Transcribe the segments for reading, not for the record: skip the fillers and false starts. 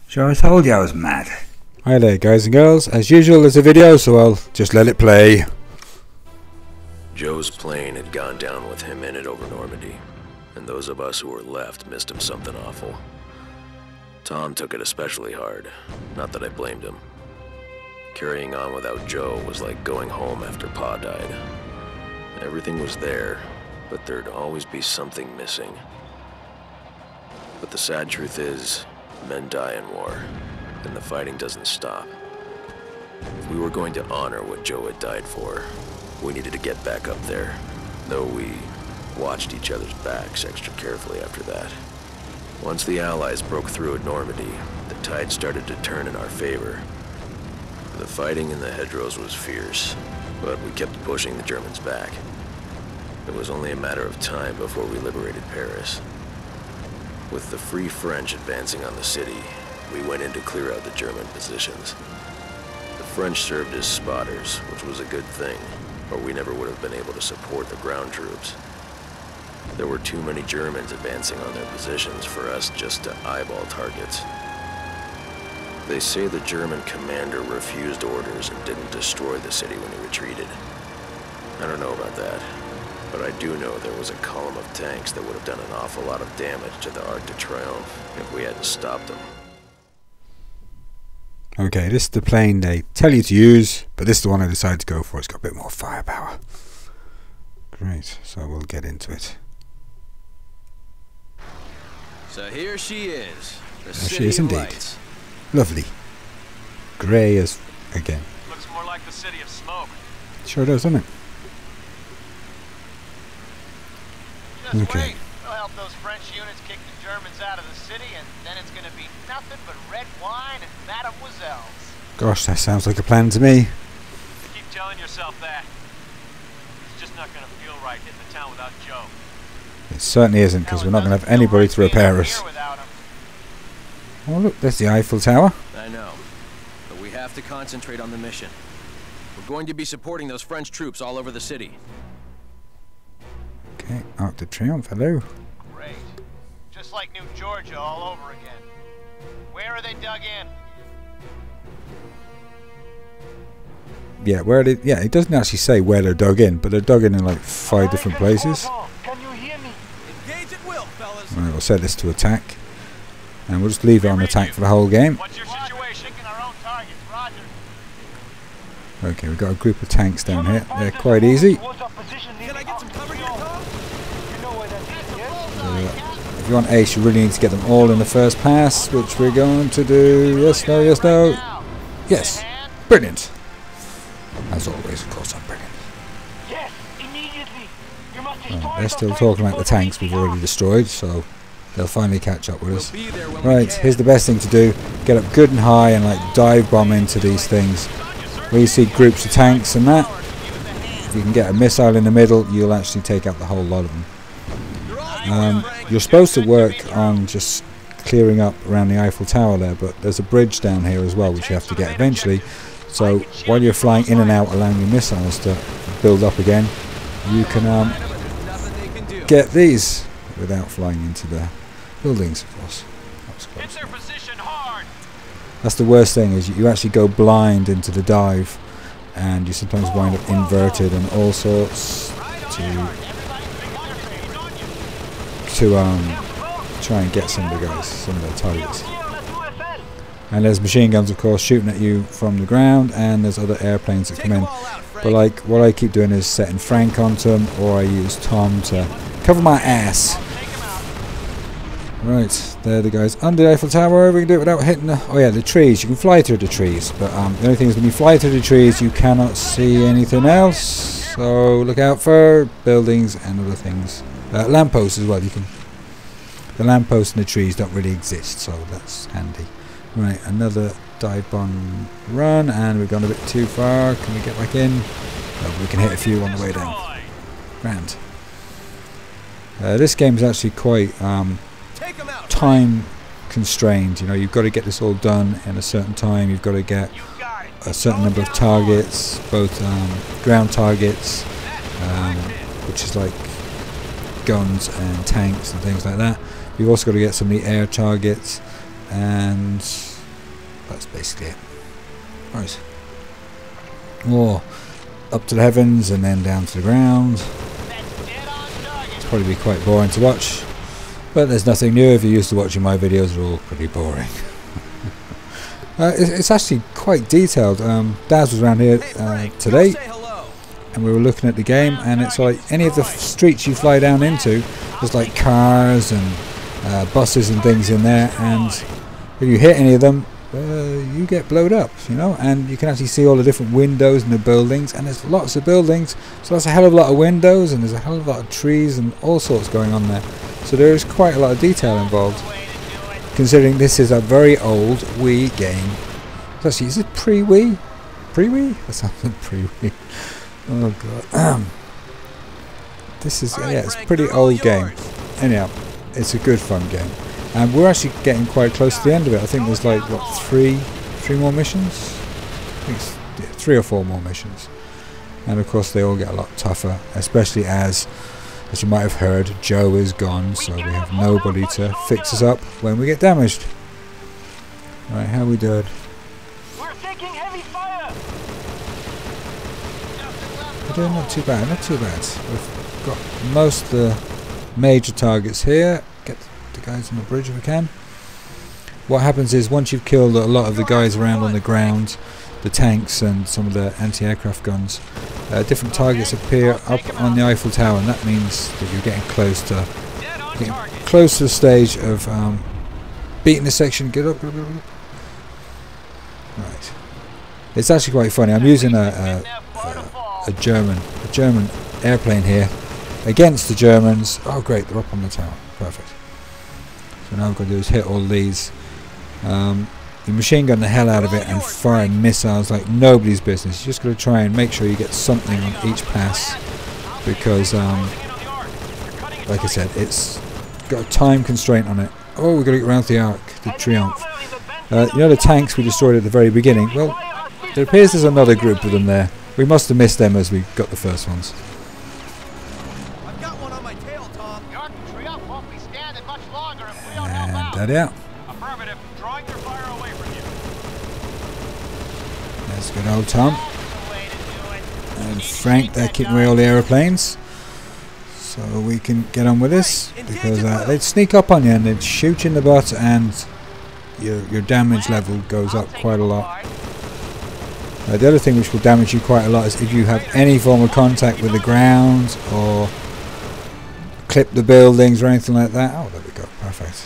Sure, I told you I was mad. Hi there guys and girls, as usual there's a video, so I'll just let it play. Joe's plane had gone down with him in it over Normandy, and those of us who were left missed him something awful. Tom took it especially hard, not that I blamed him. Carrying on without Joe was like going home after Pa died. Everything was there, but there'd always be something missing. But the sad truth is, men die in war, and the fighting doesn't stop. If we were going to honor what Joe had died for, we needed to get back up there, though we watched each other's backs extra carefully after that. Once the Allies broke through at Normandy, the tide started to turn in our favor. The fighting in the hedgerows was fierce, but we kept pushing the Germans back. It was only a matter of time before we liberated Paris. With the Free French advancing on the city, we went in to clear out the German positions. The French served as spotters, which was a good thing, or we never would have been able to support the ground troops. There were too many Germans advancing on their positions for us just to eyeball targets. They say the German commander refused orders and didn't destroy the city when he retreated. I don't know about that, but I do know there was a column of tanks that would have done an awful lot of damage to the Arc de Triomphe if we hadn't stopped them. Okay, this is the plane they tell you to use, but this is the one I decided to go for. It's got a bit more firepower. Great, so we'll get into it. So here she is. There she is indeed. Lovely. Grey as again. Looks more like the city of smoke. Sure does, doesn't it? Just okay. wait. We'll help those French units kick the Germans out of the city, and then it's gonna be nothing but red wine and mademoiselles. Gosh, that sounds like a plan to me. Keep telling yourself that. It's just not gonna feel right hitting the town without Joe. It certainly isn't, because we're not going to have anybody to repair us. Oh look, there's the Eiffel Tower. I know, but we have to concentrate on the mission. We're going to be supporting those French troops all over the city. Okay, Arc de Triomphe, hello. Great. Just like New Georgia all over again. Where are they dug in? Yeah, where they, yeah, it doesn't actually say where they're dug in, but they're dug in like 5 different places. Can you hear me? Engage at will, fellas. Right, we'll set this to attack, and we'll just leave it on attack for the whole game. What's your situation? Our own targets. Roger. Okay, we've got a group of tanks down here. They're quite easy. Can I get some cover here, Tom? If you want ace, you really need to get them all in the first pass, which we're going to do. Yes, no, yes, no. Yes. Brilliant. As always, of course, I'm brilliant. Yes, immediately. You must Right, they're still talking about the tanks we've already destroyed, so they'll finally catch up with us. Right, here's the best thing to do. Get up good and high and like dive bomb into these things. Where you see groups of tanks and that, if you can get a missile in the middle, you'll actually take out the whole lot of them. You're supposed to work on just clearing up around the Eiffel Tower there, but there's a bridge down here as well which you have to get eventually. So while you're flying in and out, allowing your missiles to build up again, you can get these without flying into the buildings, of course. Hit their position hard. That's the worst thing, is you actually go blind into the dive, and you sometimes wind up inverted and all sorts to try and get some of the guys, some of their targets. And there's machine guns, of course, shooting at you from the ground, and there's other airplanes that come in. But like, what I keep doing is setting Frank onto them, or I use Tom to cover my ass. Right, there the guys under the Eiffel Tower. We can do it without hitting the... Oh yeah, the trees. You can fly through the trees, but the only thing is when you fly through the trees, you cannot see anything else. So look out for buildings and other things. Lampposts as well. You can... The lampposts and the trees don't really exist, so that's handy. Right, another dive bomb run, and we've gone a bit too far. Can we get back in? No, we can hit a few on the way down. Grand. This game is actually quite time constrained. You know, you've got to get this all done in a certain time. You've got to get a certain number of targets, both ground targets, which is like guns and tanks and things like that. You've also got to get some of the air targets, and that's basically it. Right. More up to the heavens and then down to the ground. It's probably be quite boring to watch, but there's nothing new. If you're used to watching my videos, they're all pretty boring. It's actually quite detailed. Daz was around here today, and we were looking at the game, and it's like any of the streets you fly down into, there's like cars and buses and things in there, and if you hit any of them, you get blowed up, you know. And you can actually see all the different windows in the buildings, and there's lots of buildings, so that's a hell of a lot of windows, and there's a hell of a lot of trees and all sorts going on there. So there is quite a lot of detail involved, considering this is a very old Wii game. Actually, is it pre-Wii? Pre-Wii? That sounds like pre-Wii. Oh god. This is, yeah, it's a pretty old game. Anyhow, it's a good fun game. And we're actually getting quite close to the end of it. I think there's like, what, three more missions? I think it's, yeah, 3 or 4 more missions. And of course they all get a lot tougher, especially as you might have heard, Joe is gone, so we have nobody to fix us up when we get damaged. Right, how we doing? We're taking heavy fire. We're doing not too bad, not too bad. We've got most of the major targets here. Get the guys on the bridge if we can. What happens is, once you've killed a lot of the guys around on the ground, the tanks and some of the anti-aircraft guns, different targets appear up on the Eiffel Tower, and that means that you're getting close to the stage of beating the section. Get up, get up, get up. Right. It's actually quite funny. I'm using a German airplane here against the Germans. Oh great, they're up on the tower. Perfect. So now what I've got to do is hit all these. You machine gun the hell out of it and firing missiles like nobody's business. You just got to try and make sure you get something on each pass, because like I said, it's got a time constraint on it. Oh, we've got to get around the Arc de Triomphe. You know the tanks we destroyed at the very beginning? Well, there appears there's another group of them there. We must have missed them as we got the first ones. I've got one on my tail, Tom. The Arc de Triomphe won't be standing much longer if we don't help out. And that out. Affirmative. Drawing their fire away from you. There's good old Tom. And Frank, they're keeping away all the aeroplanes. So we can get on with this, because they'd sneak up on you and they'd shoot you in the butt, and your damage level goes up quite a lot. The other thing which will damage you quite a lot is if you have any form of contact with the ground or clip the buildings or anything like that. Oh, there we go. Perfect.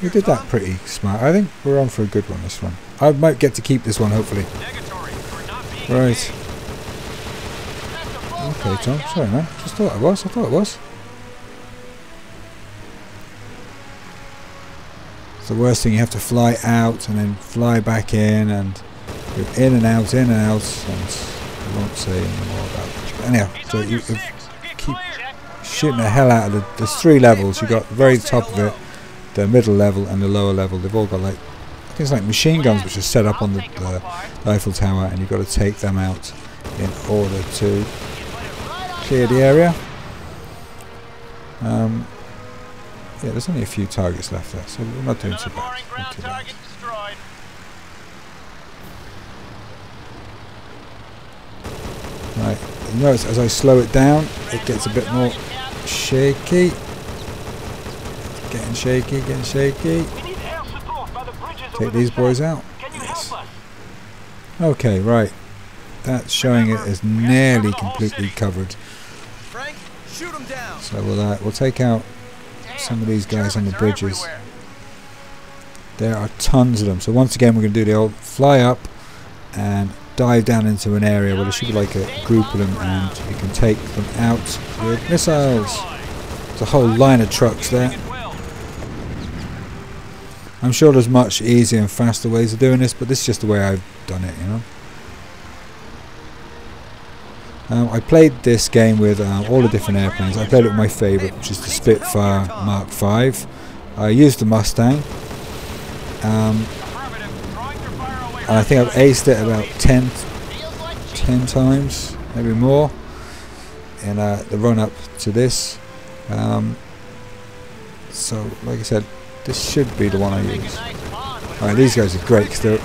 We did that pretty smart. I think we're on for a good one this one. I might get to keep this one, hopefully. Right. Okay, Tom. Sorry, man. Just thought it was. I thought it was. It's the worst thing. You have to fly out and then fly back in, and you're in and out, and I won't say any more about it. Anyhow, so you keep shooting the hell out of there's 3 levels. You've got the very top of it, the middle level, and the lower level. They've all got like, I think it's like machine guns which are set up on the Eiffel Tower, and you've got to take them out in order to clear the area. Yeah, there's only a few targets left there, so we're not doing too bad. Not too bad. Right, you notice as I slow it down, it gets a bit more shaky. Getting shaky, getting shaky. Take these boys out. Yes. Okay, right. That's showing it as nearly completely covered. So we'll take out some of these guys on the bridges. There are tons of them. So once again, we're going to do the old fly up and dive down into an area where there should be like a group of them, and you can take them out with missiles. There's a whole line of trucks there. I'm sure there's much easier and faster ways of doing this, but this is just the way I've done it, you know. I played this game with all the different airplanes. I played it with my favourite, which is the Spitfire Mark V. I used the Mustang. And I think I've aced it about 10 times, maybe more, in the run up to this. So, like I said, this should be the one I use. Alright, these guys are great because they're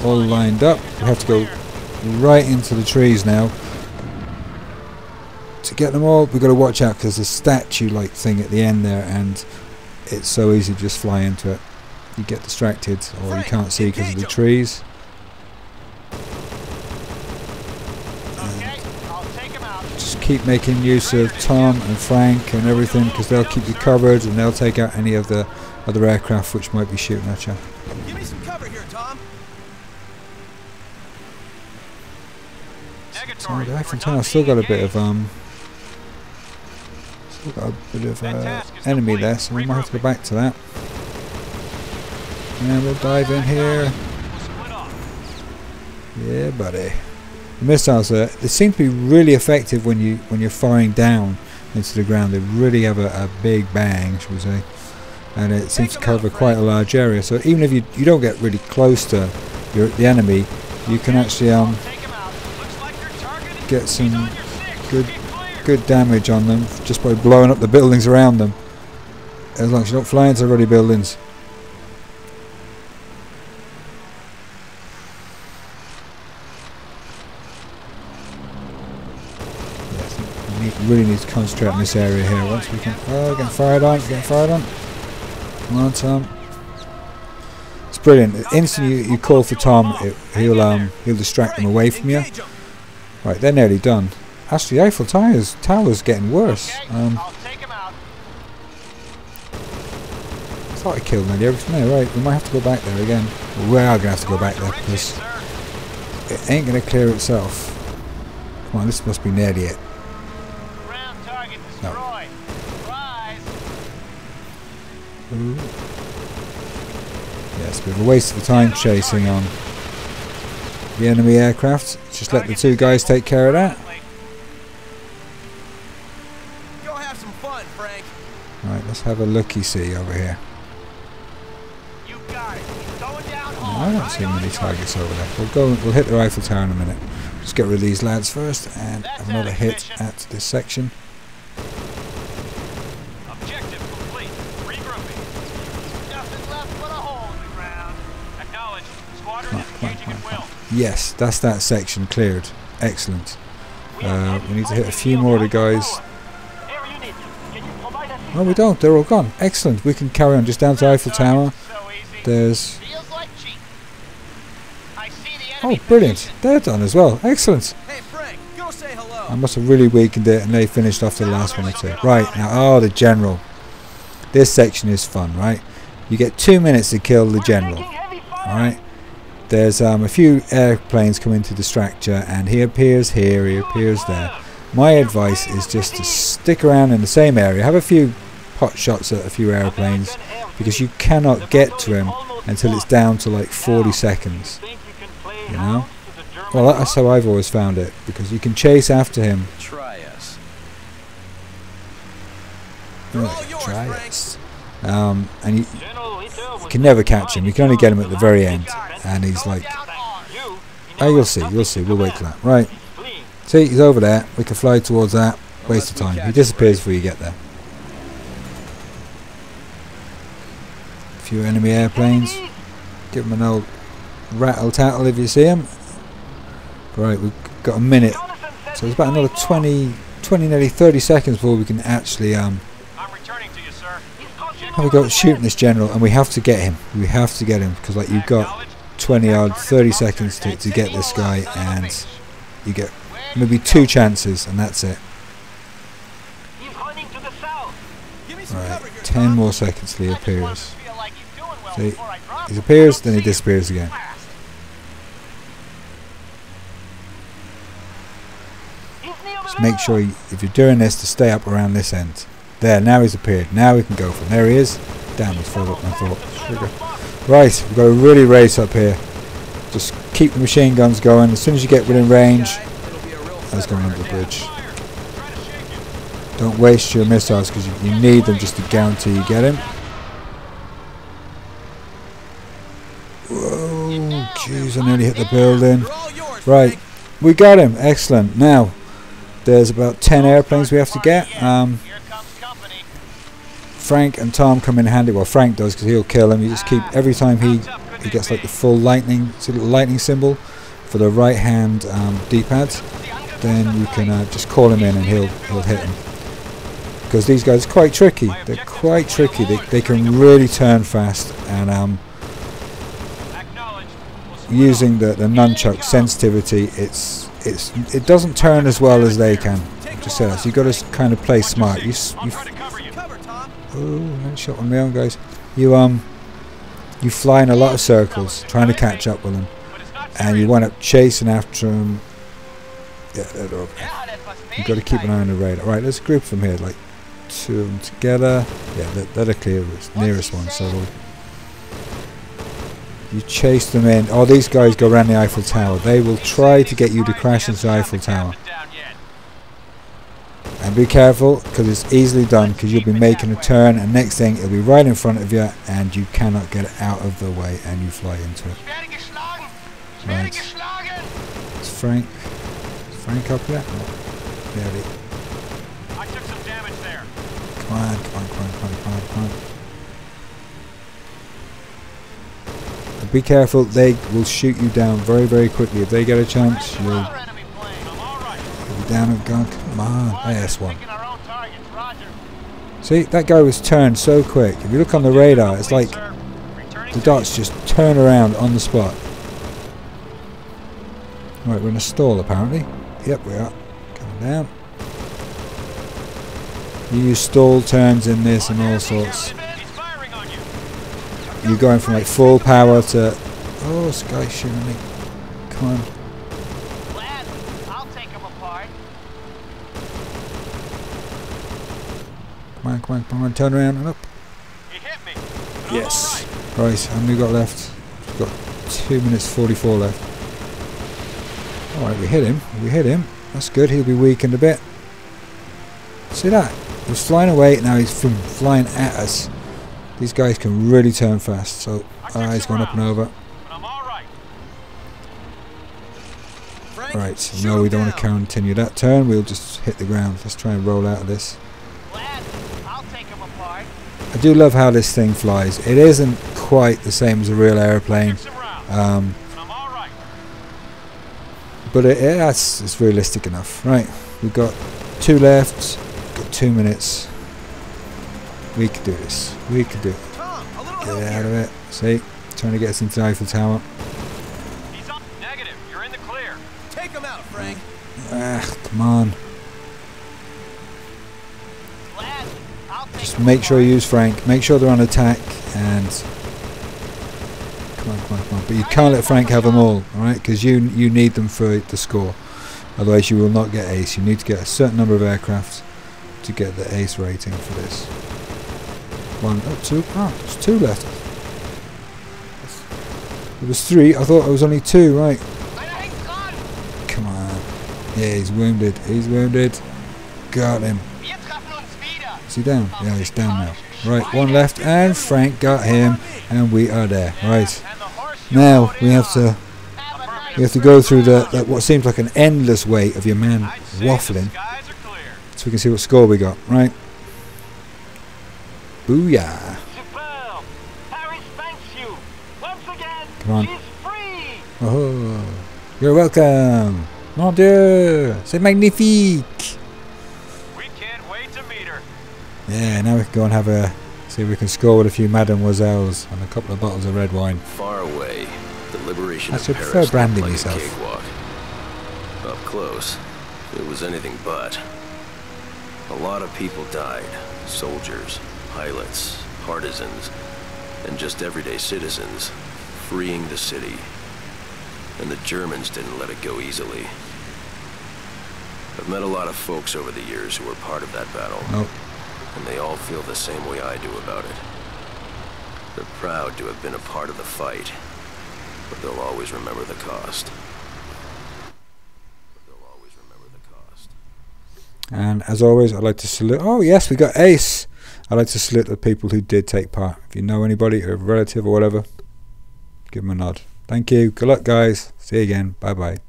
all lined up. We have to go right into the trees now. To get them all, we've got to watch out because there's a statue-like thing at the end there, and it's so easy to just fly into it. You get distracted, or you can't see because of the trees. Just keep making use of Tom and Frank and everything because they'll keep you covered and they'll take out any of the other aircraft which might be shooting at you. Give me some cover here, Tom. So the Eiffel Tower still got a bit of enemy there, so we might have to go back to that. And we'll dive in here. Yeah, buddy. The missiles they seem to be really effective when you're firing down into the ground. They really have a big bang, shall we say, and it seems to cover quite a large area. So even if you don't get really close to the enemy, you can actually get some good damage on them just by blowing up the buildings around them, as long as you don't fly into already buildings. Really need to concentrate on this area here. Once we can, oh, getting fired on, getting fired on. Come on, Tom. It's brilliant. The instant you call for Tom, he'll distract them away from you. Right, they're nearly done. Actually, the Eiffel Tower's getting worse. I thought I killed nearly everything there. Right, we might have to go back there again. We are going to have to go back there because it ain't going to clear itself. Come on, this must be nearly it. No. Ooh. Yeah, it's a bit of a waste of time chasing on the enemy aircraft. Just let the two guys take care of that. Go have some fun, Frank. Right, let's have a looky-see over here. You got it. He's going down No, I don't see many targets over there. We'll hit the Eiffel Tower in a minute. Just get rid of these lads first and have another hit at this section. Objective complete. Regrouping. nothing left but a hole in the ground. Acknowledged. Squadron is engaging at will. Yes, that's that section cleared. Excellent. We need to hit a few more of the guys. Air unit, can you provide assistance? No, we don't. They're all gone. Excellent. We can carry on just down to Eiffel Tower. So easy. There's... Feels like cheating. I see the Oh, enemy brilliant. position. They're done as well. Excellent. Hey, Frank, go say hello. I must have really weakened it and they finished off the last one or two. Right, now, oh, the general. This section is fun, right? You get 2 minutes to kill the general. Taking heavy fire. Alright? There's a few airplanes coming to distract you, and he appears here, he appears there. My advice is just to stick around in the same area, have a few pot shots at a few airplanes, because you cannot get to him until it's down to like 40 seconds. Think you can play You know? house to the German Well, that's how I've always found it, because you can chase after him. Try us. Oh, all yours, try Frank. it. And you General Hitler was can never catch him, you can only get him at the very end, and he's like, you. oh, you'll see, we'll wait for that. Right, Fleeing. see, he's over there, we can fly towards that, waste of time. He disappears before you get there. A few enemy airplanes, give him an old rattle-tattle if you see him. Right, we've got a minute, so it's about another 20, nearly 30 seconds before we can actually I'm returning to you, sir. have a go at shooting this general, and we have to get him. We have to get him, because like you've got 20 odd, 30 seconds to get this guy, and you get maybe 2 chances, and that's it. He's running to the south. Give me some Right, cover here, 10 Tom. more seconds till he I just wanted to appears. feel like he's doing well See, before I drop he him. appears, I then he don't see him. disappears again. Blast. He's near Just make sure, if you're doing this, to stay up around this end. There, now he's appeared. Now we can go for him. There he is. Damn, he's further up than I thought. Sugar. Right, we've got to really race up here. Just keep the machine guns going. As soon as you get within range, It'll be a real that's going feather under the in our bridge. Try to shake him. Don't waste your missiles, because you need them just to guarantee you get him. Whoa, jeez, I nearly hit the building. They're all yours, Right, Frank. we got him. Excellent. Now, there's about 10 airplanes we have to get. Here comes company. Frank and Tom come in handy. Well, Frank does, because he'll kill him. You just keep, every time he he gets like the full lightning, see the lightning symbol for the right hand D-pad, then you can just call him in and he'll hit him. Because these guys are quite tricky. They're quite tricky. They can really turn fast, and using the nunchuck sensitivity, it doesn't turn as well as they can. Just say that. So you got to kind of play smart. Oh, that shot on me own, guys. You fly in a lot of circles trying to catch up with them, and you wind up chasing after them. Yeah, they're okay. You've got to keep an eye on the radar. Right, let's group them here, like 2 of them together. Yeah, they're the clearest, nearest one. So you chase them in. Oh, these guys go around the Eiffel Tower. They will try to get you to crash into the Eiffel Tower. And be careful, because it's easily done, because you'll be making a turn, and next thing it'll be right in front of you, and you cannot get out of the way, and you fly into it. Right. It's Frank. Is Frank up yet? Oh, yeah, I took some damage there. come on. And be careful, they will shoot you down very, very quickly. If they get a chance, you'll be down and gone. Come on, there's one. See, that guy was turned so quick. If you look on the radar, it's like the dots just turn around on the spot. Right, we're in a stall apparently. Yep, we are. Coming down. You use stall turns in this and all sorts. You're going from like full power to... Oh, this guy's shooting me. Come on. Come on, turn around and up. He hit me. Yes. Right, how many we got left? We've got 2 minutes 44 left. Alright, we hit him. That's good, he'll be weakened a bit. See that? He was flying away, now he's flying at us. These guys can really turn fast, so he's going up and over. Right, no, we don't want to continue that turn, we'll just hit the ground. Let's try and roll out of this. I do love how this thing flies. It isn't quite the same as a real airplane, but it's realistic enough. Right, we've got 2 left, we've got 2 minutes. We could do this. We could do it. Get out of it. See, trying to get us into the Eiffel Tower. He's up. Negative. You're in the clear. Take him out, Frank. Come on. Just make sure you use Frank. Make sure they're on attack and come on. But you can't let Frank have them all, alright? Because you need them for the score. Otherwise you will not get ace. You need to get a certain number of aircraft to get the ace rating for this. 1, 2. Ah, there's 2 left. There was 3. I thought it was only 2. Right. Come on. Yeah, he's wounded. He's wounded. Got him. Is he down? Yeah, he's down now. Right, 1 left, and Frank got him, and we are there. Right. Now we have to go through the what seems like an endless wait of your man waffling, so we can see what score we got. Right. Booyah. Come on. Oh, you're welcome. Mon Dieu, c'est magnifique. We can't wait to meet her. Yeah, now we can go and see if we can score with a few mademoiselles and a couple of bottles of red wine. Far away, the liberation of I Paris prefer brandy looked like myself. a cakewalk. Up close, it was anything but. A lot of people died. Soldiers, pilots, partisans, and just everyday citizens, freeing the city. And the Germans didn't let it go easily. I've met a lot of folks over the years who were part of that battle. Nope. And they all feel the same way I do about it. They're proud to have been a part of the fight, but they'll always remember the cost. And as always, I'd like to salute... Oh yes, we got ace! I'd like to salute the people who did take part. If you know anybody, a relative or whatever, give them a nod. Thank you. Good luck, guys. See you again. Bye-bye.